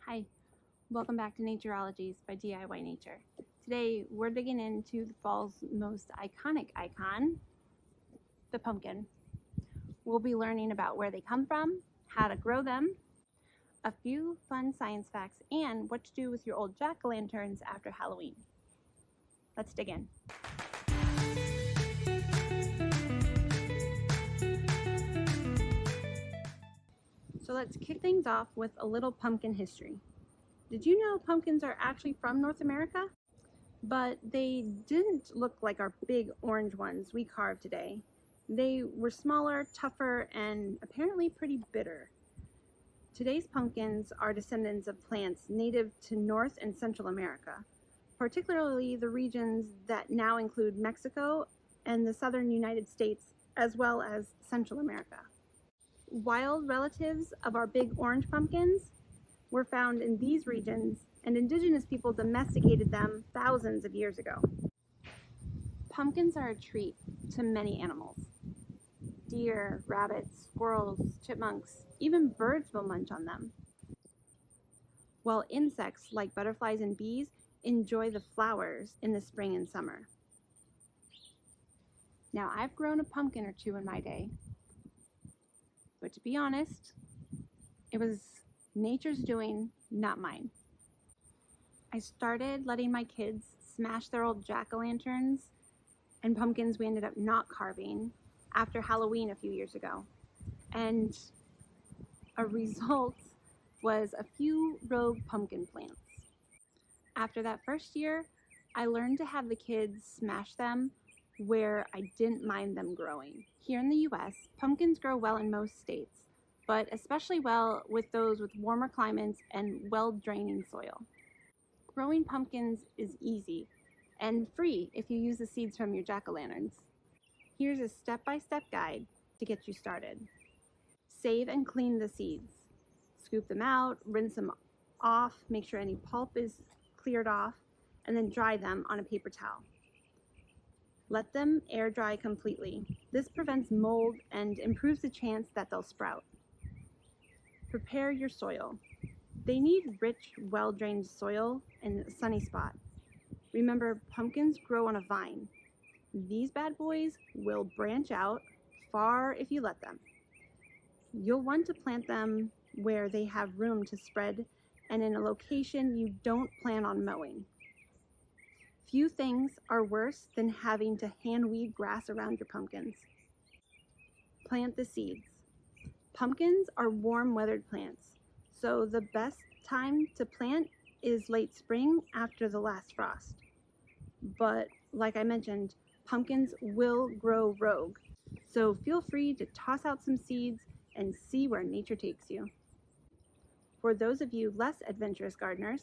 Hi, welcome back to Natureologies by DIY Nature. Today we're digging into the fall's most iconic icon, the pumpkin. We'll be learning about where they come from, how to grow them, a few fun science facts, and what to do with your old jack-o'-lanterns after Halloween. Let's dig in. So let's kick things off with a little pumpkin history. Did you know pumpkins are actually from North America? But they didn't look like our big orange ones we carve today. They were smaller, tougher, and apparently pretty bitter. Today's pumpkins are descendants of plants native to North and Central America, particularly the regions that now include Mexico and the southern United States, as well as Central America. Wild relatives of our big orange pumpkins were found in these regions, and indigenous people domesticated them thousands of years ago. Pumpkins are a treat to many animals. Deer, rabbits, squirrels, chipmunks, even birds will munch on them. While insects like butterflies and bees enjoy the flowers in the spring and summer. Now, I've grown a pumpkin or two in my day, but to be honest, it was nature's doing, not mine. I started letting my kids smash their old jack-o'-lanterns and pumpkins we ended up not carving after Halloween a few years ago. And a result was a few rogue pumpkin plants. After that first year, I learned to have the kids smash them where I didn't mind them growing. Here in the US, pumpkins grow well in most states, but especially well with those with warmer climates and well-draining soil. Growing pumpkins is easy and free if you use the seeds from your jack-o'-lanterns. Here's a step-by-step guide to get you started. Save and clean the seeds. Scoop them out, rinse them off, make sure any pulp is cleared off, and then dry them on a paper towel. Let them air dry completely. This prevents mold and improves the chance that they'll sprout. Prepare your soil. They need rich, well-drained soil and a sunny spot. Remember, pumpkins grow on a vine. These bad boys will branch out far if you let them. You'll want to plant them where they have room to spread and in a location you don't plan on mowing. Few things are worse than having to hand weed grass around your pumpkins. Plant the seeds. Pumpkins are warm-weathered plants, so the best time to plant is late spring after the last frost. But like I mentioned, pumpkins will grow rogue, so feel free to toss out some seeds and see where nature takes you. For those of you less adventurous gardeners,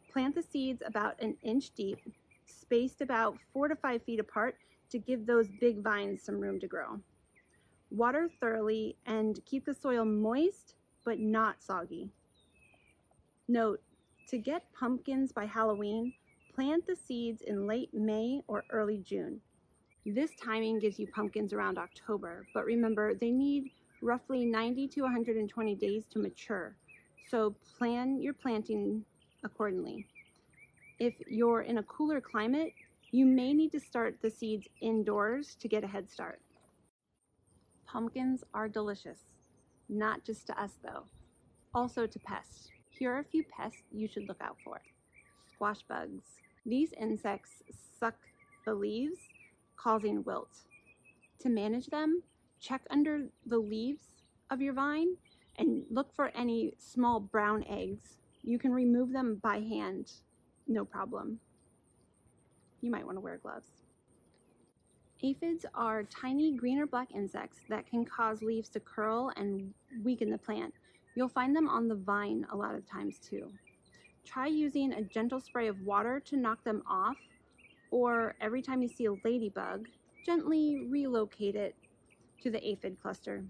plant the seeds about an inch deep, spaced about 4 to 5 feet apart to give those big vines some room to grow. Water thoroughly and keep the soil moist but not soggy. Note, to get pumpkins by Halloween, plant the seeds in late May or early June. This timing gives you pumpkins around October, but remember they need roughly 90 to 120 days to mature, so plan your planting accordingly. If you're in a cooler climate, you may need to start the seeds indoors to get a head start. Pumpkins are delicious, not just to us though, also to pests. Here are a few pests you should look out for. Squash bugs. These insects suck the leaves, causing wilt. To manage them, check under the leaves of your vine and look for any small brown eggs. You can remove them by hand, no problem. You might want to wear gloves. Aphids are tiny green or black insects that can cause leaves to curl and weaken the plant. You'll find them on the vine a lot of times too. Try using a gentle spray of water to knock them off, or every time you see a ladybug, gently relocate it to the aphid cluster.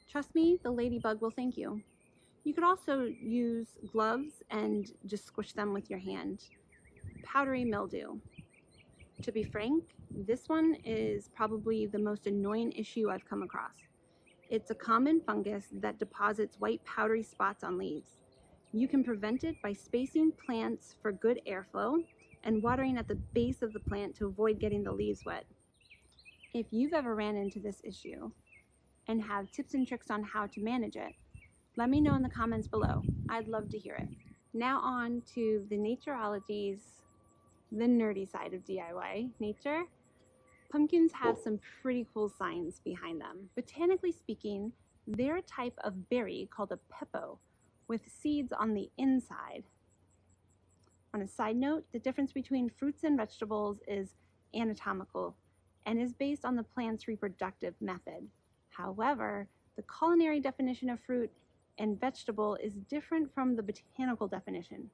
Trust me, the ladybug will thank you. You could also use gloves and just squish them with your hand. Powdery mildew. To be frank, this one is probably the most annoying issue I've come across. It's a common fungus that deposits white powdery spots on leaves. You can prevent it by spacing plants for good airflow and watering at the base of the plant to avoid getting the leaves wet. If you've ever ran into this issue and have tips and tricks on how to manage it, let me know in the comments below. I'd love to hear it. Now on to the naturologies, the nerdy side of DIY nature. Pumpkins have some pretty cool science behind them. Botanically speaking, they're a type of berry called a pepo with seeds on the inside. On a side note, the difference between fruits and vegetables is anatomical and is based on the plant's reproductive method. However, the culinary definition of fruit and vegetable is different from the botanical definition.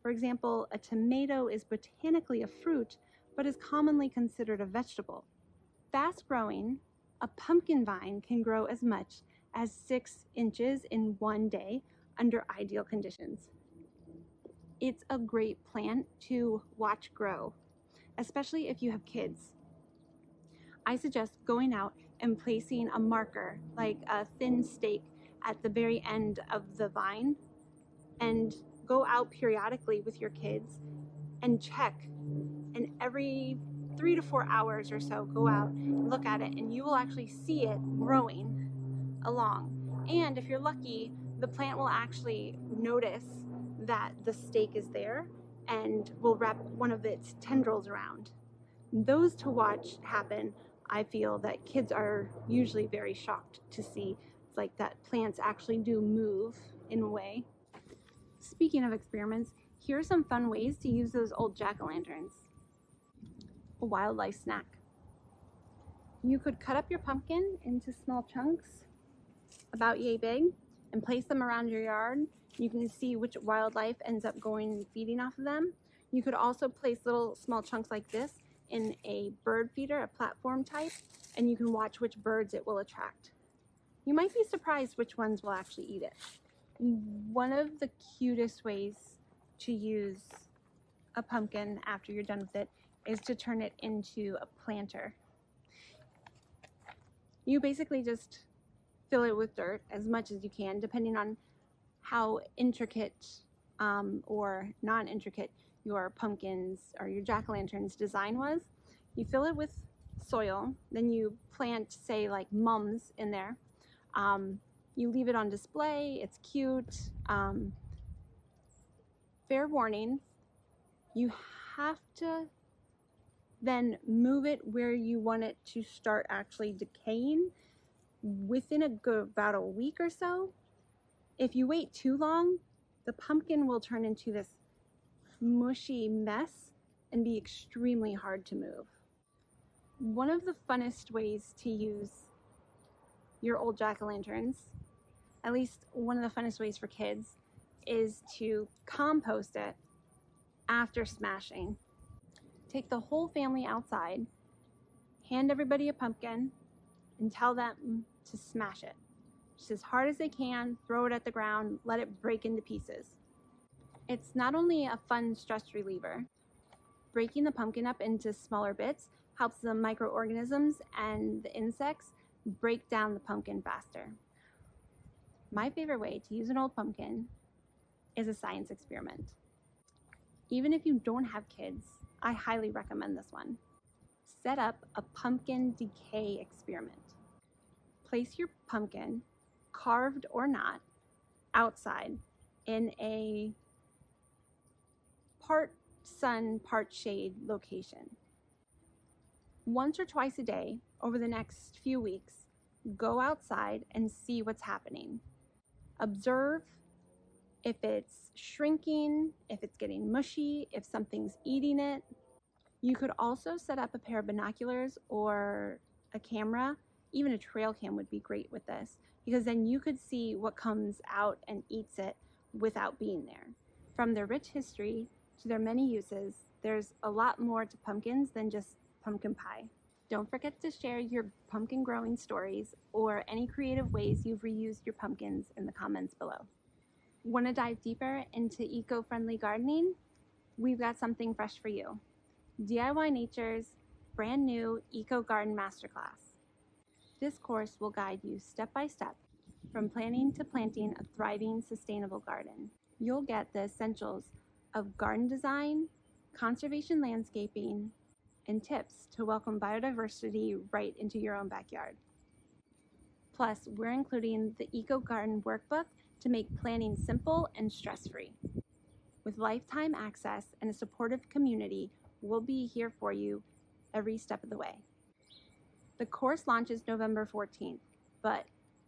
For example, a tomato is botanically a fruit, but is commonly considered a vegetable. Fast growing, a pumpkin vine can grow as much as 6 inches in one day under ideal conditions. It's a great plant to watch grow, especially if you have kids. I suggest going out and placing a marker, like a thin stake, at the very end of the vine, and go out periodically with your kids and check. And every 3 to 4 hours or so, go out and look at it, and you will actually see it growing along. And if you're lucky, the plant will actually notice that the stake is there and will wrap one of its tendrils around. Those to watch happen, I feel that kids are usually very shocked to see. It's like that plants actually do move in a way. Speaking of experiments, here are some fun ways to use those old jack-o'-lanterns. A wildlife snack. You could cut up your pumpkin into small chunks about yay big and place them around your yard. You can see which wildlife ends up going and feeding off of them. You could also place little small chunks like this in a bird feeder, a platform type, and you can watch which birds it will attract. You might be surprised which ones will actually eat it. One of the cutest ways to use a pumpkin after you're done with it is to turn it into a planter. You basically just fill it with dirt as much as you can, depending on how intricate or non-intricate your pumpkins or your jack-o'-lantern's design was. You fill it with soil, then you plant, say, like mums in there. You leave it on display, it's cute. Fair warning, you have to then move it where you want it to start actually decaying within about a week or so. If you wait too long, the pumpkin will turn into this mushy mess and be extremely hard to move. One of the funnest ways to use your old jack-o'-lanterns, at least one of the funnest ways for kids, is to compost it after smashing. Take the whole family outside, hand everybody a pumpkin, and tell them to smash it. Just as hard as they can, throw it at the ground, let it break into pieces. It's not only a fun stress reliever, breaking the pumpkin up into smaller bits helps the microorganisms and the insects break down the pumpkin faster. My favorite way to use an old pumpkin is a science experiment. Even if you don't have kids, I highly recommend this one. Set up a pumpkin decay experiment. Place your pumpkin, carved or not, outside in a part sun, part shade location. Once or twice a day over the next few weeks, go outside and see what's happening. Observe if it's shrinking, if it's getting mushy, if something's eating it. You could also set up a pair of binoculars or a camera. Even a trail cam would be great with this, because then you could see what comes out and eats it without being there. From their rich history to their many uses, there's a lot more to pumpkins than just pumpkin pie. Don't forget to share your pumpkin growing stories or any creative ways you've reused your pumpkins in the comments below. Want to dive deeper into eco-friendly gardening? We've got something fresh for you. DIY Nature's brand new Eco Garden Masterclass. This course will guide you step by step from planning to planting a thriving, sustainable garden. You'll get the essentials of garden design, conservation landscaping, and tips to welcome biodiversity right into your own backyard. Plus, we're including the Eco Garden Workbook to make planning simple and stress-free. With lifetime access and a supportive community, we'll be here for you every step of the way. The course launches November 14th, but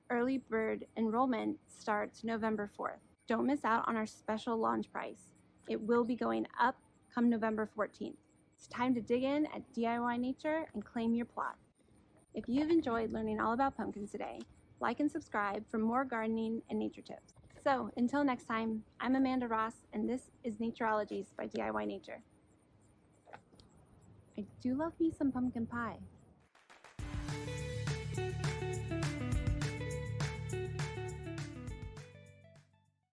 early bird enrollment starts November 4th. Don't miss out on our special launch price. It will be going up come November 14th. It's time to dig in at DIY Nature and claim your plot. If you've enjoyed learning all about pumpkins today, like and subscribe for more gardening and nature tips. So until next time, I'm Amanda Ross, and this is Natureologies by DIY Nature. I do love me some pumpkin pie.